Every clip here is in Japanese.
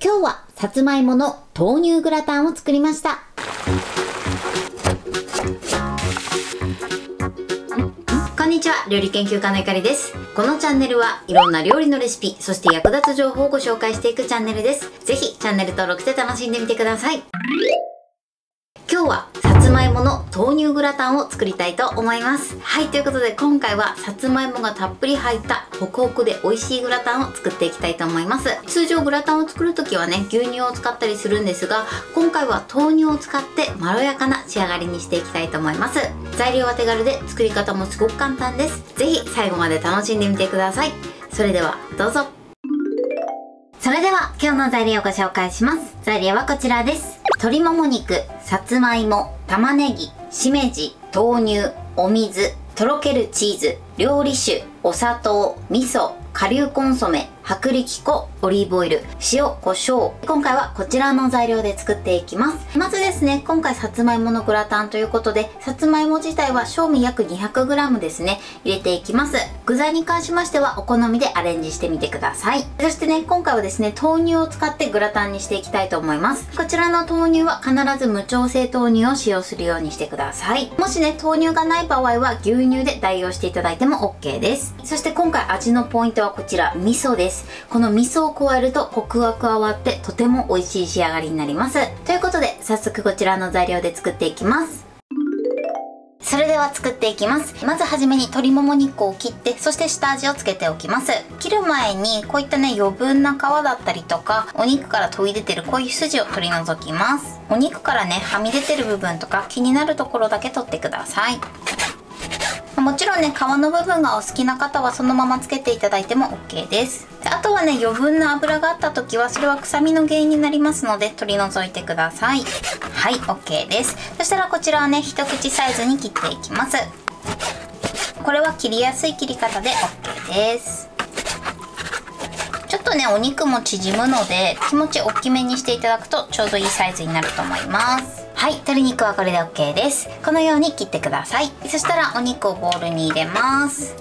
今日はさつまいもの豆乳グラタンを作りました。こんにちは、料理研究家のゆかりです。このチャンネルはいろんな料理のレシピ、そして役立つ情報をご紹介していくチャンネルです。ぜひチャンネル登録して楽しんでみてください。今日はさつまいもの豆乳グラタンを作りたいと思います。はい、ということで今回はさつまいもがたっぷり入ったホクホクで美味しいグラタンを作っていきたいと思います。通常グラタンを作るときはね、牛乳を使ったりするんですが、今回は豆乳を使ってまろやかな仕上がりにしていきたいと思います。材料は手軽で作り方もすごく簡単です。ぜひ最後まで楽しんでみてください。それではどうぞ。それでは今日の材料をご紹介します。材料はこちらです。鶏もも肉、さつまいも、玉ねぎ、しめじ、豆乳、お水、とろけるチーズ、料理酒、お砂糖、味噌、顆粒コンソメ、薄力粉、オリーブオイル、塩、胡椒。今回はこちらの材料で作っていきます。まずですね、今回さつまいものグラタンということで、さつまいも自体は正味約 200g ですね、入れていきます。具材に関しましてはお好みでアレンジしてみてください。そしてね、今回はですね、豆乳を使ってグラタンにしていきたいと思います。こちらの豆乳は必ず無調整豆乳を使用するようにしてください。もしね、豆乳がない場合は牛乳で代用していただいても OK です。そして今回味のポイントはこちら、味噌です。この味噌を加えるとコクが加わってとても美味しい仕上がりになります。ということで早速こちらの材料で作っていきます。それでは作っていきます。まずはじめに鶏もも肉を切って、そして下味をつけておきます。切る前にこういったね、余分な皮だったりとかお肉から飛び出てるこういう筋を取り除きます。お肉からね、はみ出てる部分とか気になるところだけ取ってください。もちろんね、皮の部分がお好きな方はそのままつけていただいても OK です。あとはね、余分な油があった時はそれは臭みの原因になりますので取り除いてください。はい、 OK です。そしたらこちらはね、一口サイズに切っていきます。これは切りやすい切り方で OK です。ちょっとね、お肉も縮むので気持ち大きめにしていただくとちょうどいいサイズになると思います。はい、鶏肉はこれで OK です。このように切ってください。そしたらお肉をボウルに入れます。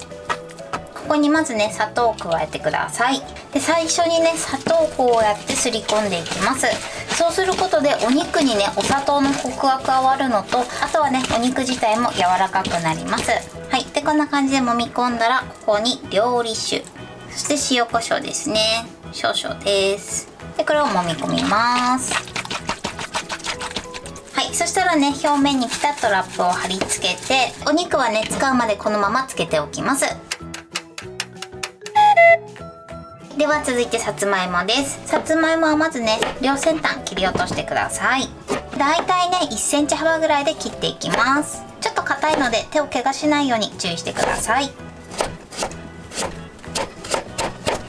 ここにまずね、砂糖を加えてください。で、最初にね、砂糖をこうやってすり込んでいきます。そうすることでお肉にね、お砂糖のコクが加わるのと、あとはね、お肉自体も柔らかくなります。はい、でこんな感じで揉み込んだら、ここに料理酒、そして塩コショウですね、少々です。でこれを揉み込みます。はい、そしたらね、表面にピタッとラップを貼り付けて、お肉はね、使うまでこのままつけておきます。では続いてさつまいもです。さつまいもはまずね、両先端切り落としてください。だいたいね、1センチ幅ぐらいで切っていきます。ちょっと硬いので手を怪我しないように注意してください。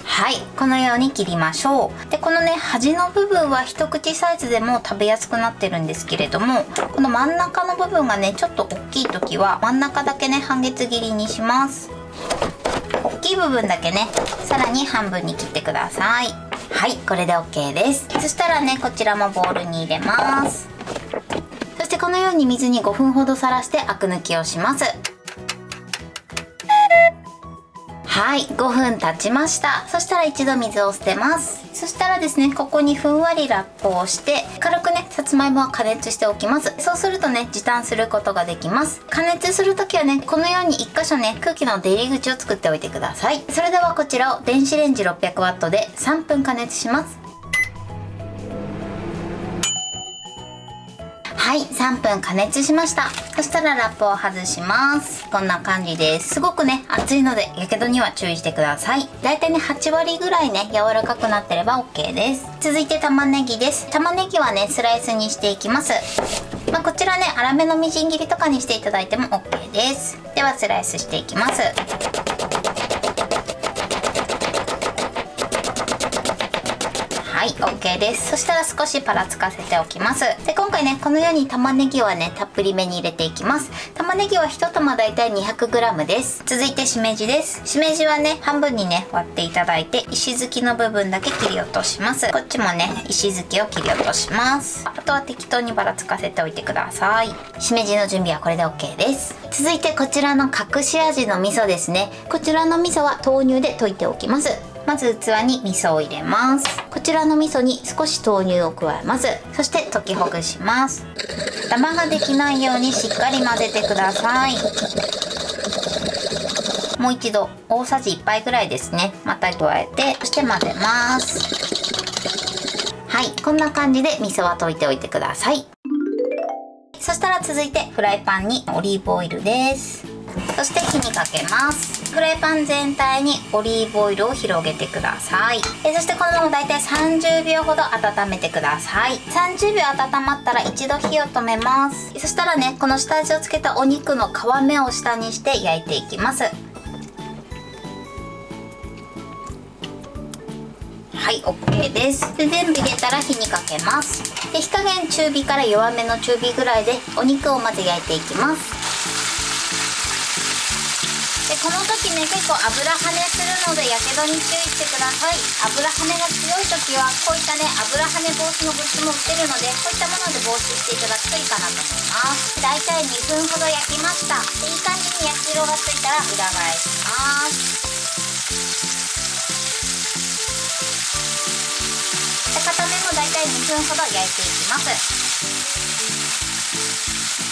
はい、このように切りましょう。でこのね、端の部分は一口サイズでも食べやすくなってるんですけれども、この真ん中の部分がね、ちょっと大きい時は真ん中だけね、半月切りにします。大きい部分だけね、さらに半分に切ってください。はい、これで OK です。そしたらね、こちらもボウルに入れます。そしてこのように水に5分ほどさらしてアク抜きをします。はい、5分経ちました。そしたら一度水を捨てます。そしたらですね、ここにふんわりラップをして軽くね、さつまいもは加熱しておきます。そうするとね、時短することができます。加熱するときはね、このように1箇所ね、空気の出入り口を作っておいてください。それではこちらを電子レンジ 600W で3分加熱します。はい、3分加熱しました。そしたらラップを外します。こんな感じです。すごくね、熱いのでやけどには注意してください。だいたいね、8割ぐらいね、柔らかくなってれば OK です。続いて玉ねぎです。玉ねぎはね、スライスにしていきます。こちらね、粗めのみじん切りとかにしていただいても OK です。ではスライスしていきます。はい、OK です。そしたら少しパラつかせておきます。で今回ね、このように玉ねぎはね、たっぷりめに入れていきます。玉ねぎは1玉だいたい 200g です。続いてしめじです。しめじはね、半分にね、割っていただいて、石突きの部分だけ切り落とします。こっちもね、石突きを切り落とします。あとは適当にばらつかせておいてください。しめじの準備はこれで OK です。続いてこちらの隠し味の味噌ですね。こちらの味噌は豆乳で溶いておきます。まず器に味噌を入れます。こちらの味噌に少し豆乳を加えます。そして溶きほぐします。ダマができないようにしっかり混ぜてください。もう一度大さじ1杯ぐらいですね、また加えて、そして混ぜます。はい、こんな感じで味噌は溶いておいてください。そしたら続いてフライパンにオリーブオイルです。そして火にかけます。フライパン全体にオリーブオイルを広げてください。そしてこのままだいたい30秒ほど温めてください。30秒温まったら一度火を止めます。そしたらね、この下味をつけたお肉の皮目を下にして焼いていきます。はい、OK です。で、全部入れたら火にかけます。で、火加減中火から弱めの中火ぐらいでお肉をまず焼いていきます。で、この時ね、結構油跳ねするのでやけどに注意してください。油跳ねが強い時はこういったね、油跳ね防止のグッズも売ってるので、こういったもので防止していただくといいかなと思います。だいたい2分ほど焼きました。で、いい感じに焼き色がついたら裏返します。で、片面もだいたい2分ほど焼いていきます。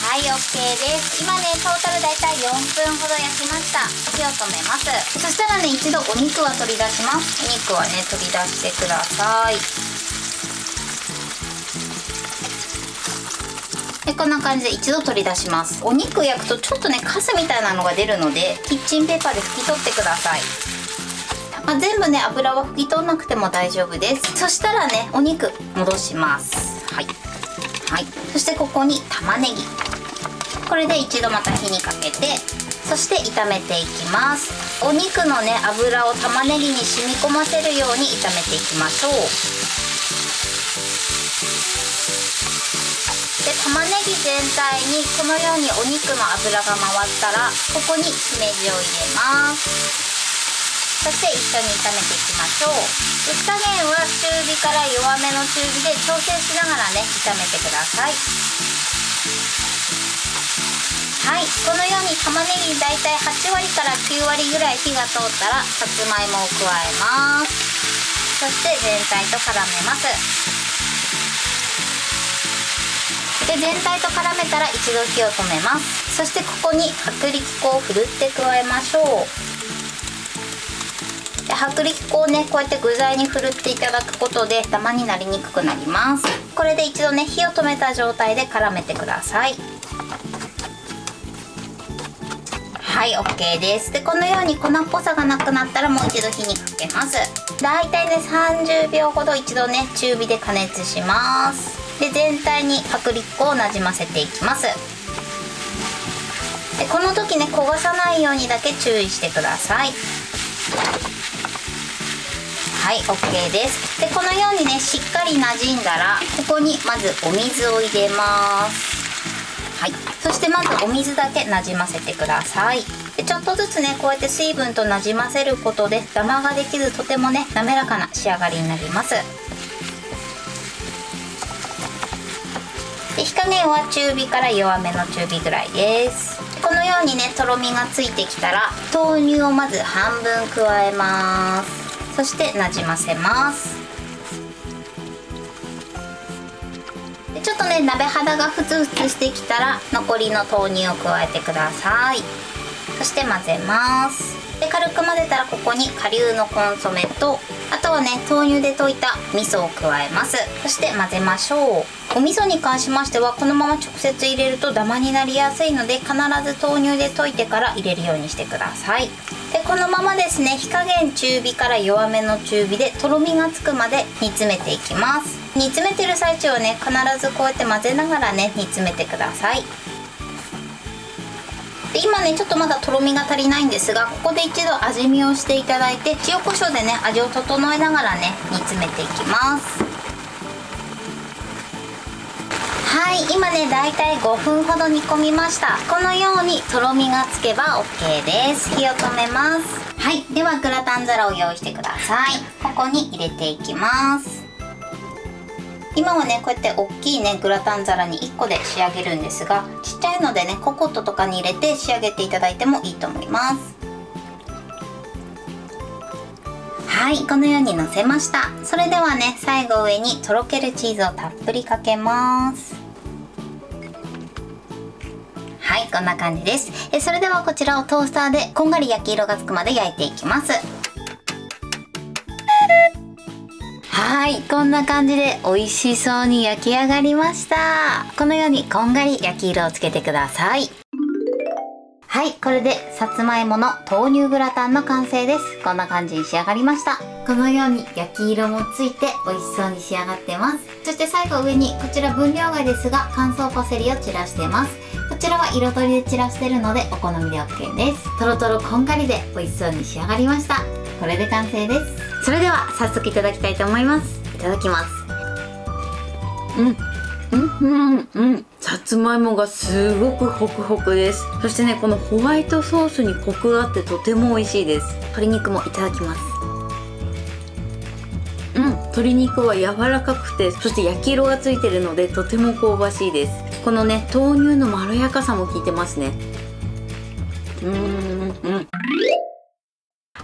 はい、OK です。今ね、トータルだいたい4分ほど焼きました。火を止めます。そしたらね、一度お肉は取り出します。お肉はね、取り出してください。で、こんな感じで一度取り出します。お肉焼くとちょっとね、カスみたいなのが出るので、キッチンペーパーで拭き取ってください。全部ね、油は拭き取らなくても大丈夫です。そしたらね、お肉戻します。はい、はい、そしてここに玉ねぎ、これで一度また火にかけて、そして炒めていきます。お肉のね、油を玉ねぎに染み込ませるように炒めていきましょう。で、玉ねぎ全体にこのようにお肉の油が回ったら、ここにしめじを入れます。そして一緒に炒めていきましょう。火加減は中火から弱めの中火で調整しながらね、炒めてください。はい、このように玉ねぎだいたい8割から9割ぐらい火が通ったら、さつまいもを加えます。そして全体と絡めます。で、全体と絡めたら一度火を止めます。そしてここに薄力粉をふるって加えましょう。で、薄力粉をね、こうやって具材にふるっていただくことでダマになりにくくなります。これで一度ね、火を止めた状態で絡めてください。はい、 OK です。で、このように粉っぽさがなくなったらもう一度火にかけます。だいたいね、30秒ほど一度ね、中火で加熱します。で、全体に薄力粉をなじませていきます。で、この時ね、焦がさないようにだけ注意してください。はい、 OK です。で、このようにね、しっかりなじんだら、ここにまずお水を入れます。はい、そしてまずお水だけなじませてください。で、ちょっとずつね、こうやって水分となじませることでダマができず、とてもね、滑らかな仕上がりになります。で、火加減は中火から弱めの中火ぐらいです。このようにね、とろみがついてきたら豆乳をまず半分加えます。そしてなじませます。ちょっとね、鍋肌がふつふつしてきたら残りの豆乳を加えてください。そして混ぜます。で、軽く混ぜたらここに顆粒のコンソメと、あとはね、豆乳で溶いた味噌を加えます。そして混ぜましょう。お味噌に関しましてはこのまま直接入れるとダマになりやすいので、必ず豆乳で溶いてから入れるようにしてください。で、このままですね、火加減中火から弱めの中火でとろみがつくまで煮詰めていきます。煮詰めてる最中はね、必ずこうやって混ぜながらね、煮詰めてください。で、今ね、ちょっとまだとろみが足りないんですが、ここで一度味見をしていただいて、塩コショウでね、味を整えながらね、煮詰めていきます。はい、今ね、だいたい5分ほど煮込みました。このようにとろみがつけば OK です。火を止めます。はい、ではグラタン皿を用意してください。ここに入れていきます。今はね、こうやって大きいね、グラタン皿に1個で仕上げるんですが、ちっちゃいのでね、ココットとかに入れて仕上げていただいてもいいと思います。はい、このようにのせました。それではね、最後上にとろけるチーズをたっぷりかけます。はい、こんな感じです。それではこちらをトースターでこんがり焼き色がつくまで焼いていきます。はい、こんな感じで美味しそうに焼き上がりました。このようにこんがり焼き色をつけてください。はい、これでさつまいもの豆乳グラタンの完成です。こんな感じに仕上がりました。このように焼き色もついて美味しそうに仕上がってます。そして最後上にこちら分量外ですが乾燥パセリを散らしてます。こちらは彩りで散らしてるのでお好みで OK です。とろとろこんがりで美味しそうに仕上がりました。これで完成です。それでは早速いただきたいと思います。いただきます。さつまいもがすごくホクホクです。そしてね、このホワイトソースにコクがあってとても美味しいです。鶏肉もいただきます。鶏肉は柔らかくて、そして焼き色がついてるのでとても香ばしいです。このね、豆乳のまろやかさも効いてますね。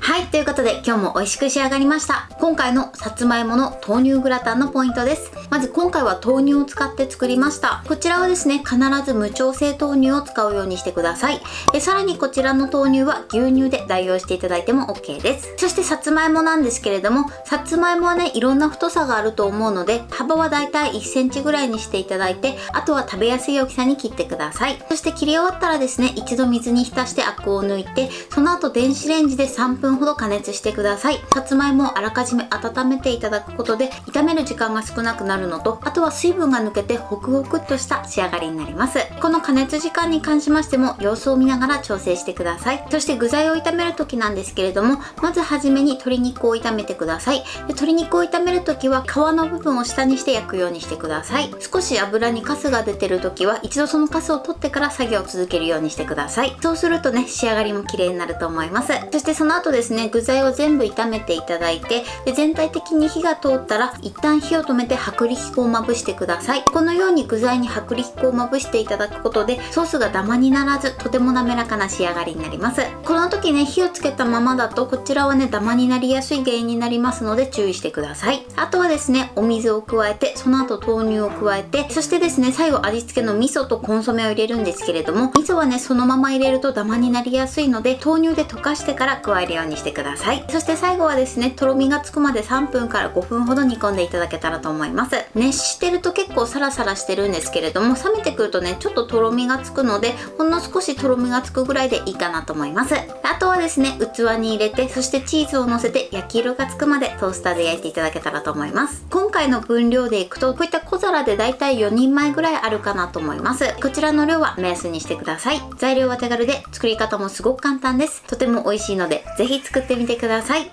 はい、ということで今日も美味しく仕上がりました。今回のさつまいもの豆乳グラタンのポイントです。まず今回は豆乳を使って作りました。こちらはですね、必ず無調整豆乳を使うようにしてください。さらにこちらの豆乳は牛乳で代用していただいても OK です。そしてさつまいもなんですけれども、さつまいもはね、いろんな太さがあると思うので、幅はだいたい1センチぐらいにしていただいて、あとは食べやすい大きさに切ってください。そして切り終わったらですね、一度水に浸してアクを抜いて、その後電子レンジで3分ほど加熱してください。さつまいもをあらかじめ温めていただくことで炒める時間が少なくなるのと、あとは水分が抜けてホクホクっとした仕上がりになります。この加熱時間に関しましても様子を見ながら調整してください。そして具材を炒める時なんですけれども、まずはじめに鶏肉を炒めてください。で、鶏肉を炒める時は皮の部分を下にして焼くようにしてください。少し油にカスが出てる時は一度そのカスを取ってから作業を続けるようにしてください。そうするとね、仕上がりも綺麗になると思います。そしてその後ですね、具材を全部炒めていただいて、で全体的に火が通ったら一旦火を止めて薄力粉をまぶしてください。このように具材に薄力粉をまぶしていただくことでソースがダマにならずとても滑らかな仕上がりになります。この時ね、火をつけたままだとこちらはね、ダマになりやすい原因になりますので注意してください。あとはですね、お水を加えて、その後豆乳を加えて、そしてですね、最後味付けの味噌とコンソメを入れるんですけれども、味噌はね、そのまま入れるとダマになりやすいので豆乳で溶かしてから加えるようにしてください。そして最後はですね、とろみがつくまで3分から5分ほど煮込んでいただけたらと思います。熱してると結構サラサラしてるんですけれども、冷めてくるとね、ちょっととろみがつくので、ほんの少しとろみがつくぐらいでいいかなと思います。あとはですね、器に入れて、そしてチーズをのせて焼き色がつくまでトースターで焼いていただけたらと思います。今回の分量でいくと、こういった小皿でだいたい4人前ぐらいあるかなと思います。こちらの量は目安にしてください。材料は手軽で作り方もすごく簡単です。とても美味しいのでぜひ作ってみてください。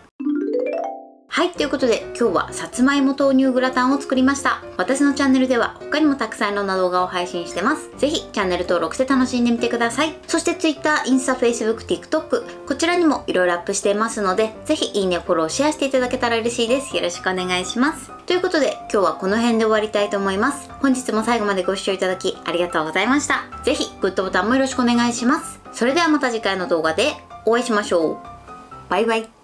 はい、ということで今日はさつまいも豆乳グラタンを作りました。私のチャンネルでは他にもたくさんいろんな動画を配信してます。ぜひチャンネル登録して楽しんでみてください。そして Twitter、インスタ、Facebook、TikTok こちらにもいろいろアップしていますので、ぜひいいね、フォロー、シェアしていただけたら嬉しいです。よろしくお願いします。ということで今日はこの辺で終わりたいと思います。本日も最後までご視聴いただきありがとうございました。ぜひグッドボタンもよろしくお願いします。それではまた次回の動画でお会いしましょう。バイバイ。